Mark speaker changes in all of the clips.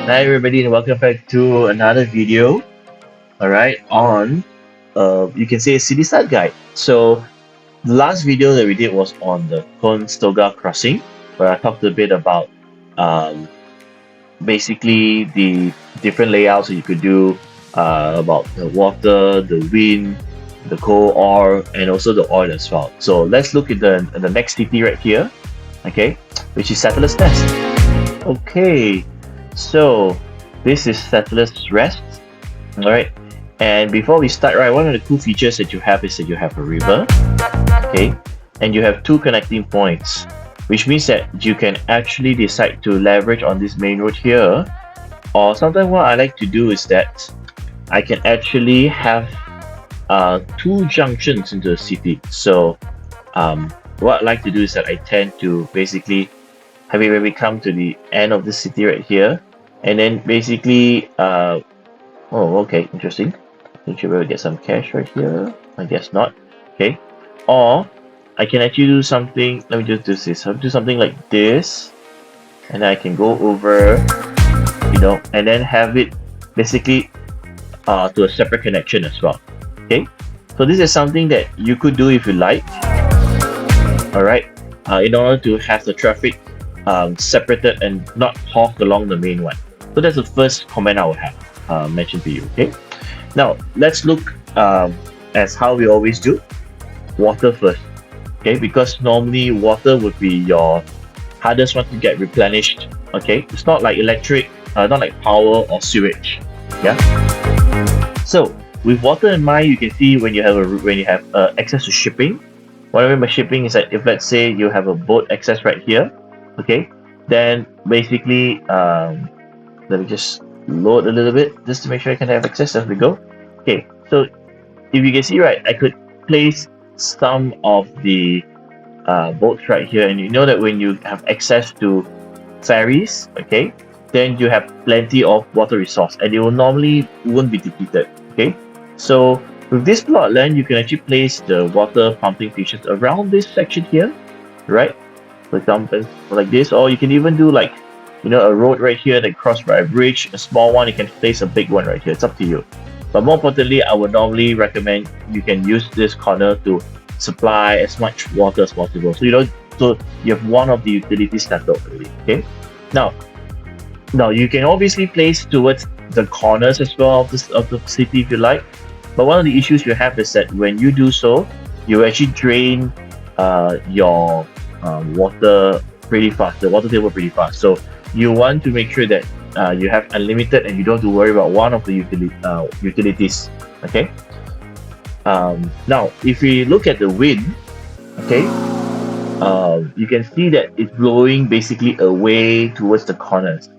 Speaker 1: Hi everybody and welcome back to another video. Alright, on you can say a city start guide. So the last video that we did was on the Conestoga crossing, where I talked a bit about um, basically the different layouts that you could do, about the water, the wind, the coal ore, and also the oil as well. So let's look at the next city right here, okay, which is Settler's Nest. Okay, so this is Settler's Rest. Alright, and before we start, right, one of the cool features that you have is that you have a river, okay, and you have two connecting points, which means that you can actually decide to leverage on this main road here, or sometimes what I like to do is that I can actually have two junctions into the city. So what I like to do is that I tend to basically have it when we come to the end of the city right here, and then basically oh, okay, interesting. Think should be able to get some cash right here. I guess not. Okay. Or I can actually do something. Let me just do this. I'll do something like this, and I can go over, and then have it basically to a separate connection as well. Okay. So this is something that you could do if you like. All right. In order to have the traffic separated and not talk along the main one. So that's the first comment I would have mentioned to you. Okay. Now let's look as how we always do. Water first. Okay, because normally water would be your hardest one to get replenished. Okay, it's not like electric, not like power or sewage. Yeah. So with water in mind, you can see when you have access to shipping. What I mean by shipping is that if let's say you have a boat access right here, okay, then basically let me just load a little bit just to make sure I can have access as we go. Okay, so if you can see, right, I could place some of the boats right here, and you know that when you have access to ferries, okay, then you have plenty of water resource and it will normally won't be depleted. Okay, so with this plot of land you can actually place the water pumping stations around this section here, right? For example, like this, or you can even do like, a road right here that cross by a bridge, a small one. You can place a big one right here. It's up to you. But more importantly, I would normally recommend you can use this corner to supply as much water as possible. So you have one of the utilities settled already. Okay. Now you can obviously place towards the corners as well of the city if you like. But one of the issues you have is that when you do so, you actually drain your water pretty fast, the water table pretty fast. So you want to make sure that you have unlimited and you don't have to worry about one of the utilities. Okay. Now, if we look at the wind, okay, you can see that it's blowing basically away towards the corners,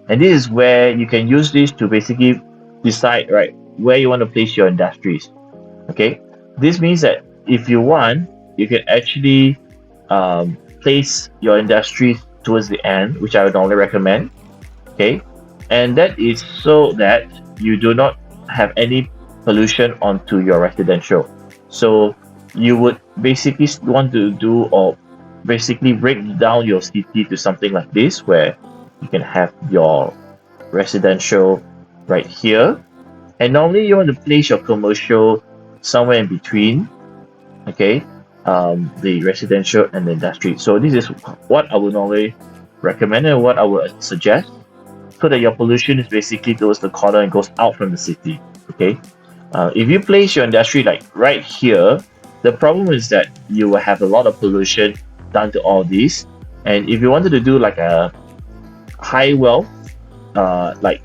Speaker 1: and this is where you can use this to basically decide, right, where you want to place your industries. Okay, this means that if you want, you can actually place your industries towards the end, which I would normally recommend. Okay, and that is so that you do not have any pollution onto your residential. So you would basically want to do, or basically break down your city to something like this, where you can have your residential right here, and normally you want to place your commercial somewhere in between. Okay, the residential and the industry. So this is what I would normally recommend and what I would suggest, so that your pollution is basically towards the corner and goes out from the city. Okay, if you place your industry like right here, the problem is that you will have a lot of pollution done to all these. And if you wanted to do like a high wealth, like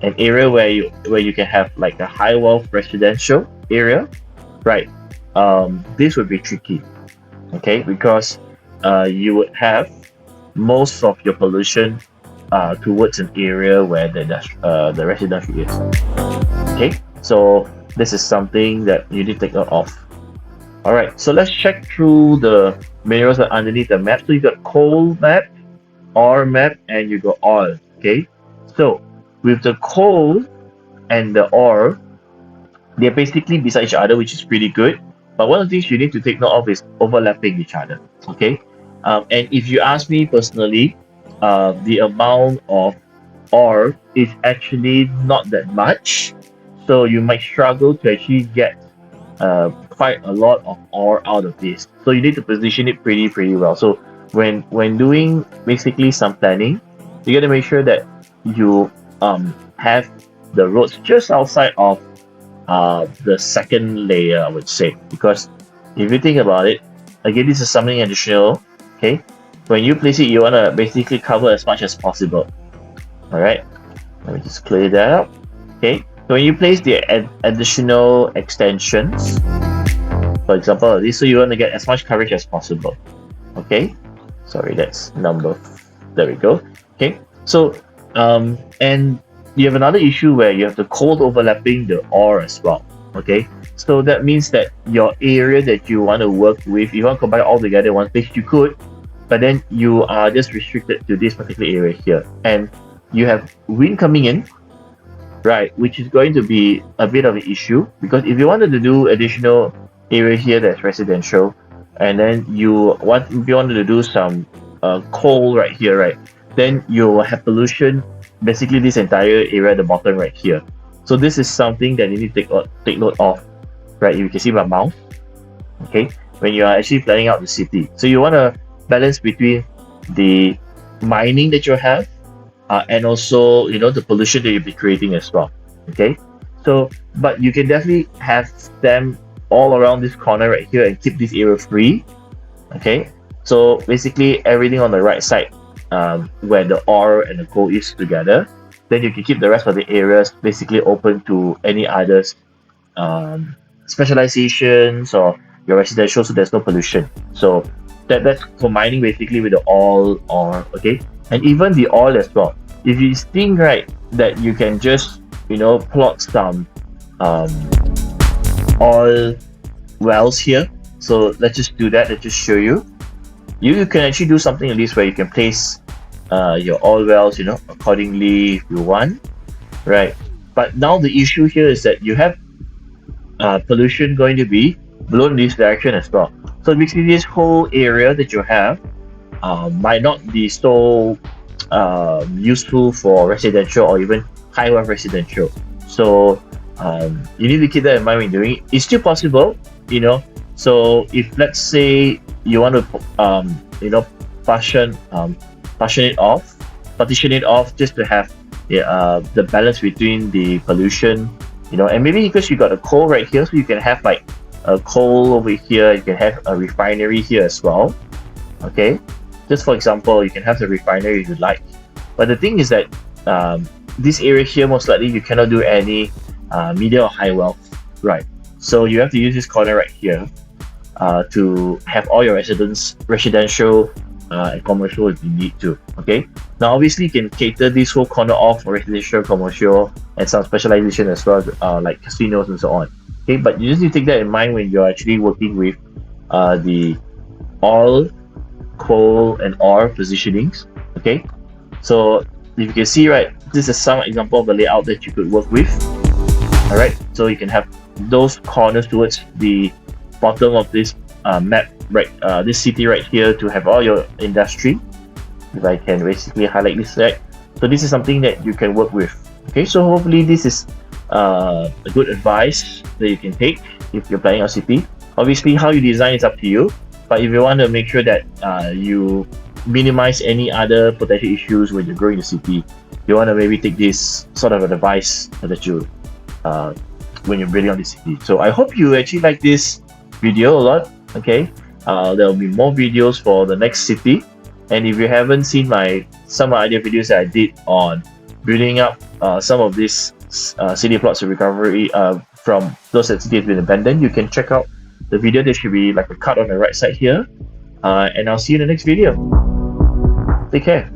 Speaker 1: an area where you can have like a high wealth residential area, right? This would be tricky. Okay, because you would have most of your pollution towards an area where the residential is. Okay, so this is something that you need to take note of. Alright, so let's check through the minerals that are underneath the map. So you got coal map, ore map, and you got oil. Okay, so with the coal and the ore, they're basically beside each other, which is pretty good. But one of the things you need to take note of is overlapping each other. Okay, and if you ask me personally, the amount of or is actually not that much. So you might struggle to actually get quite a lot of ore out of this. So you need to position it pretty well. So when doing basically some planning, you got to make sure that you have the roads just outside of the second layer, I would say, because if you think about it, again, this is something additional. Okay, when you place it, you want to basically cover as much as possible. All right, let me just clear that up. Okay, so when you place the additional extensions, for example, this, so you want to get as much coverage as possible. Okay, sorry, that's number. There we go. Okay, so and you have another issue where you have the cold overlapping the ore as well. Okay, so that means that your area that you want to work with, if you want to combine all together in one place, you could, but then you are just restricted to this particular area here, and you have wind coming in, right, which is going to be a bit of an issue, because if you wanted to do additional area here that's residential, and then if you wanted to do some coal right here, right, then you will have pollution basically this entire area at the bottom right here. So this is something that you need to take note of, right? You can see my mouse, okay, when you are actually planning out the city. So you want to balance between the mining that you have and also the pollution that you'll be creating as well. Okay, so but you can definitely have them all around this corner right here and keep this area free. Okay, so basically everything on the right side where the ore and the coal is together, then you can keep the rest of the areas basically open to any others specializations or your residential, so there's no pollution. So that's for mining basically with the oil or okay, and even the oil as well. If you think right that you can just plot some oil wells here, so let's just do that. Let's just show you. You can actually do something like this where you can place your oil wells accordingly if you want, right? But now the issue here is that you have pollution going to be blown in this direction as well. So basically this whole area that you have might not be so useful for residential or even high wealth residential. So you need to keep that in mind when doing it. It's still possible, so if let's say you want to partition it off just to have the balance between the pollution, and maybe because you got a coal right here, so you can have like a coal over here, you can have a refinery here as well. Okay, just for example, you can have the refinery if you like, but the thing is that this area here most likely you cannot do any medium or high wealth, right? So you have to use this corner right here to have all your residential and commercial if you need to. Okay, now obviously you can cater this whole corner off for residential, commercial, and some specialization as well, like casinos and so on. Okay, but you just need to take that in mind when you're actually working with the oil, coal, and ore positionings. Okay, so if you can see, right, this is some example of the layout that you could work with. All right, so you can have those corners towards the bottom of this map, right, this city right here, to have all your industry. If I can basically highlight this, right, so this is something that you can work with. Okay, so hopefully this is a good advice that you can take if you're planning a city. Obviously how you design is up to you, but if you want to make sure that you minimize any other potential issues when you're growing the city, you want to maybe take this sort of advice that you when you're building on the city. So I hope you actually like this video a lot. Okay, there will be more videos for the next city, and if you haven't seen some other videos that I did on building up some of these city plots of recovery from those that city has been abandoned, you can check out the video. There should be like a cut on the right side here, and I'll see you in the next video. Take care.